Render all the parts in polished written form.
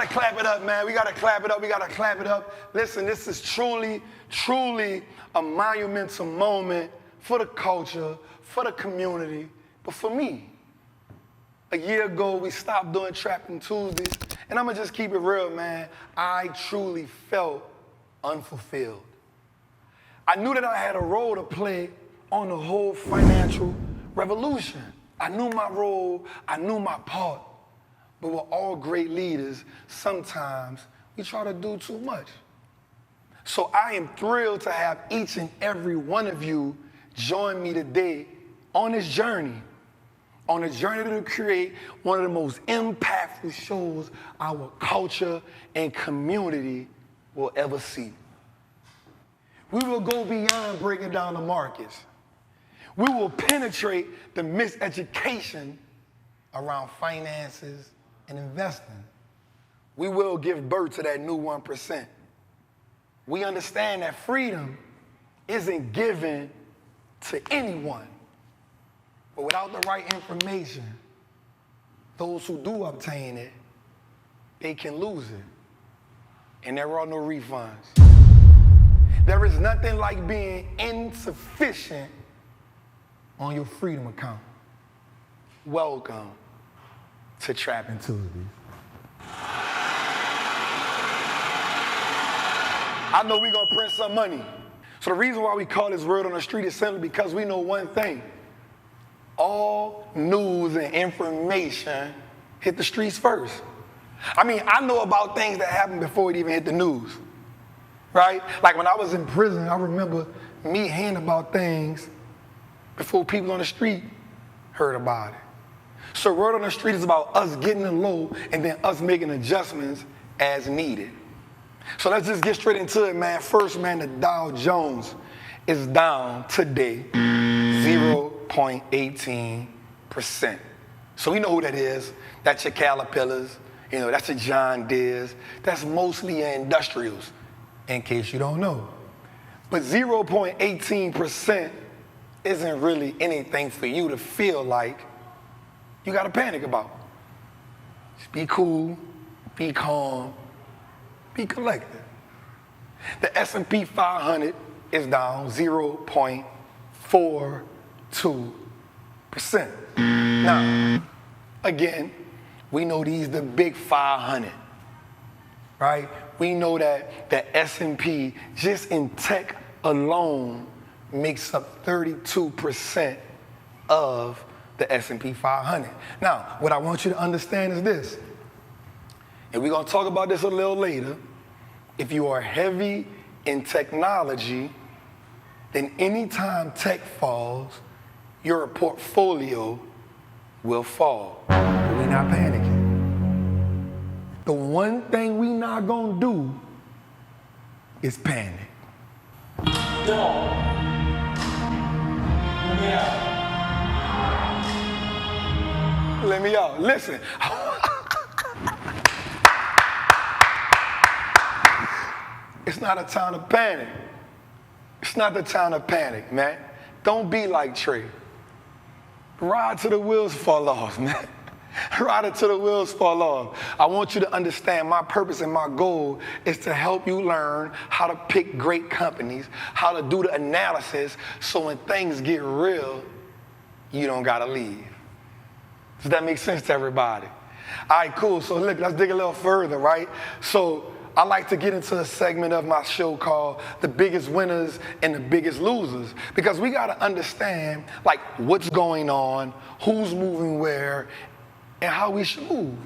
gotta clap it up, man. We gotta clap it up. We gotta clap it up. Listen, this is truly, truly a monumental moment for the culture, for the community, but for me. A year ago, we stopped doing Trappin Tuesdays, and I'm gonna just keep it real, man. I truly felt unfulfilled. I knew that I had a role to play on the whole financial revolution. I knew my role, I knew my part. But we're all great leaders. Sometimes we try to do too much. So I am thrilled to have each and every one of you join me today on this journey. On a journey to create one of the most impactful shows our culture and community will ever see. We will go beyond breaking down the markets. We will penetrate the miseducation around finances and investing. We will give birth to that new 1%. We understand that freedom isn't given to anyone. But without the right information, those who do obtain it, they can lose it. And there are no refunds. There is nothing like being insufficient on your freedom account. Welcome to Trappin Tuesday. I know we're gonna print some money. So the reason why we call this word on the street is simply because we know one thing. All news and information hit the streets first. I mean, I know about things that happened before it even hit the news, right? Like when I was in prison, I remember me hearing about things before people on the street heard about it. So word on the street is about us getting the low and then us making adjustments as needed. So let's just get straight into it, man. First, man, the Dow Jones is down today 0.18%. So we know who that is. That's your Caterpillars, that's your John Deeres. That's mostly your industrials, in case you don't know. But 0.18% isn't really anything for you to feel like you gotta panic about. Just be cool, be calm, be collected. The S&P 500 is down 0.42%. Now, again, we know these the big 500, right? We know that the S&P just in tech alone makes up 32% of the S&P 500. Now, what I want you to understand is this, and we're gonna talk about this a little later. If you are heavy in technology, then anytime tech falls, your portfolio will fall. But we're not panicking. The one thing we're not gonna do is panic. Let me out. Listen. It's not a time to panic. It's not the time to panic, man. Don't be like Trey. Ride till the wheels fall off, man. Ride until the wheels fall off. I want you to understand my purpose and my goal is to help you learn how to pick great companies, how to do the analysis, so when things get real, you don't gotta leave. Does that make sense to everybody? All right, cool. So look, let's dig a little further, right? So I like to get into a segment of my show called The Biggest Winners and the Biggest Losers, because we got to understand like what's going on, who's moving where, and how we should move.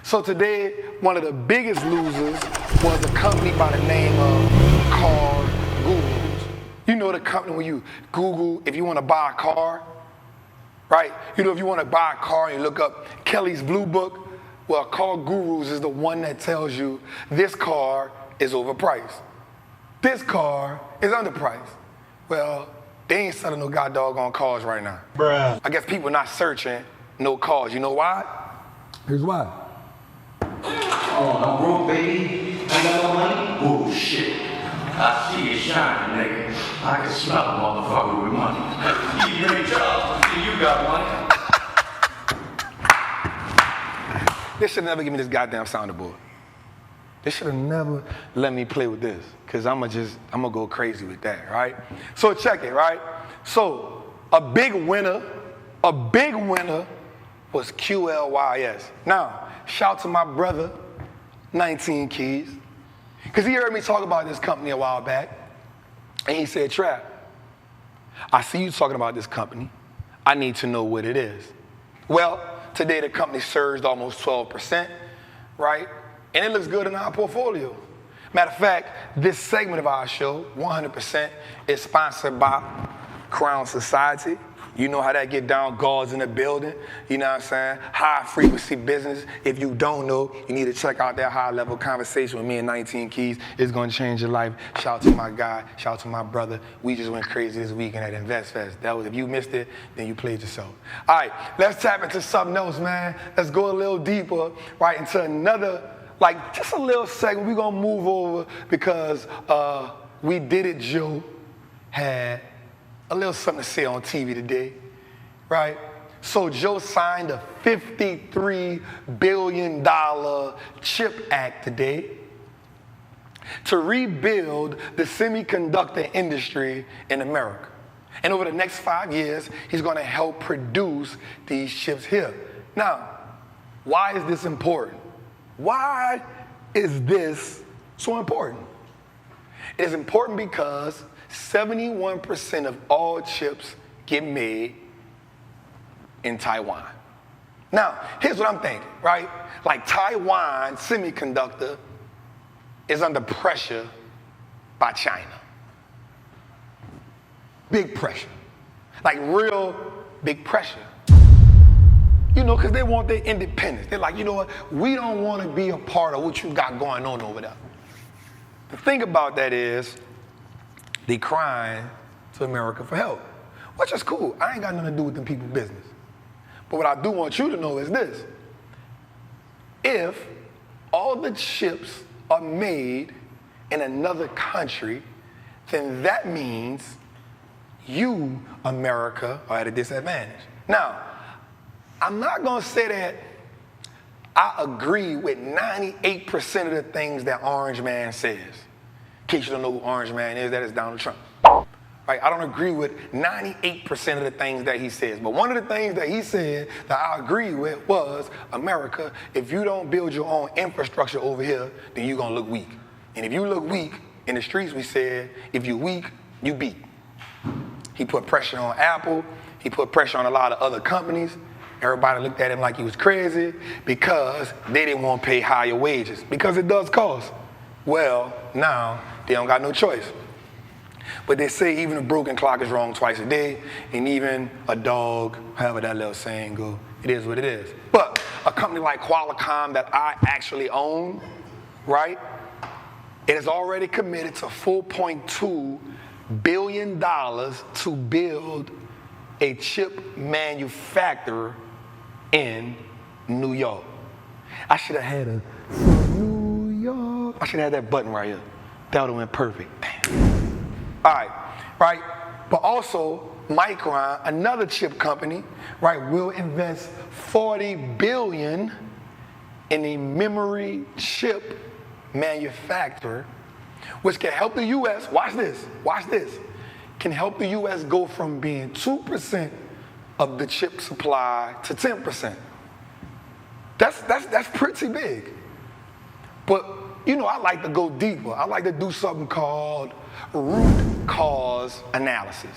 So today, one of the biggest losers was a company by the name of Car Gurus. You know the company when you Google if you want to buy a car, right? If you want to buy a car and you look up Kelly's Blue Book, well, Car Gurus is the one that tells you this car is overpriced. This car is underpriced. Well, they ain't selling no goddamn cars right now. Bruh. I guess people not searching no cars. You know why? Here's why. Oh, I'm broke, baby. I got no money? Bullshit. I see it shining, nigga. I can smell a motherfucker with money. You great job. You got money. They should never give me this goddamn sounding board. They should have never let me play with this, because I'm gonna go crazy with that, right? So check it, right? So a big winner was QLYS. Now, shout to my brother, 19 Keys, because he heard me talk about this company a while back, and he said, Trap, I see you talking about this company. I need to know what it is. Well, today the company surged almost 12%, right? And it looks good in our portfolio. Matter of fact, this segment of our show, 100%, is sponsored by Crown Society. You know how that get down, guards in the building, you know what I'm saying? High frequency business. If you don't know, you need to check out that high level conversation with me and 19 Keys. It's gonna change your life. Shout out to my guy, shout out to my brother. We just went crazy this weekend at Invest Fest. That was, if you missed it, then you played yourself. All right, let's tap into something else, man. Let's go a little deeper, right, into another, like just a little segment. We're gonna move over because We Did It Joe had a little something to say on TV today, right? So Joe signed a $53 billion CHIP Act today to rebuild the semiconductor industry in America. And over the next 5 years, he's gonna help produce these chips here. Now, why is this important? Why is this so important? It is important because 71% of all chips get made in Taiwan. Now, here's what I'm thinking, right? Like Taiwan semiconductor is under pressure by China. Big pressure. Like real big pressure. You know, because they want their independence. They're like, you know what? We don't want to be a part of what you got going on over there. The thing about that is, they crying to America for help, which is cool. I ain't got nothing to do with them people's business. But what I do want you to know is this. If all the chips are made in another country, then that means you, America, are at a disadvantage. Now, I'm not gonna say that I agree with 98% of the things that Orange Man says. In case you don't know who Orange Man is, that is Donald Trump. Right? I don't agree with 98% of the things that he says. But one of the things that he said that I agree with was, America, if you don't build your own infrastructure over here, then you're gonna look weak. And if you look weak, in the streets we said, if you're weak, you beat. He put pressure on Apple. He put pressure on a lot of other companies. Everybody looked at him like he was crazy because they didn't want to pay higher wages, because it does cost. Well, now they don't got no choice. But they say even a broken clock is wrong twice a day, and even a dog, however that little saying go, it is what it is. But a company like Qualcomm that I actually own, right, it has already committed to $4.2 billion to build a chip manufacturer in New York. I should have had a New York. I should have had that button right here. That would have went perfect. Damn. All right. But also, Micron, another chip company, right, will invest $40 billion in a memory chip manufacturer, which can help the U.S., watch this, can help the U.S. go from being 2% of the chip supply to 10%. That's pretty big. But, you know, I like to go deeper. I like to do something called root cause analysis,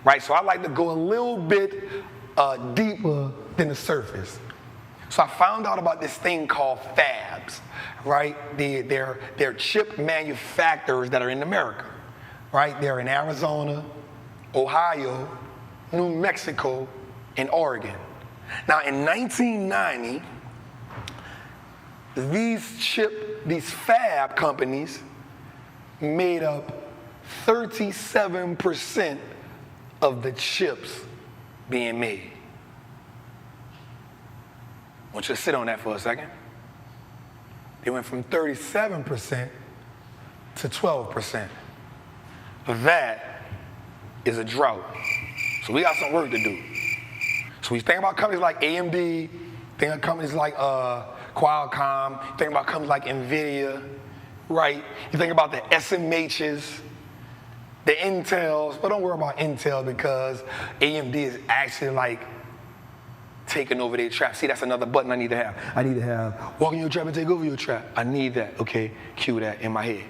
right? So I like to go a little bit deeper than the surface. So I found out about this thing called fabs, right? They're chip manufacturers that are in America, right? They're in Arizona, Ohio, New Mexico, and Oregon. Now in 1990, these fab companies made up 37% of the chips being made. I want you to sit on that for a second. They went from 37% to 12%. That is a drought. So we got some work to do. So we think about companies like AMD, think about companies like Qualcomm, think about companies like NVIDIA, right? You think about the SMHs, the Intels, but don't worry about Intel because AMD is actually like taking over their trap. See, that's another button I need to have. I need to have walk in your trap and take over your trap. I need that. Okay, cue that in my head.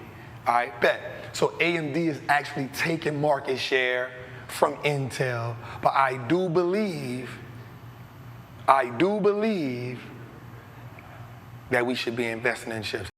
All right, bet. So AMD is actually taking market share from Intel, but I do believe that we should be investing in chips.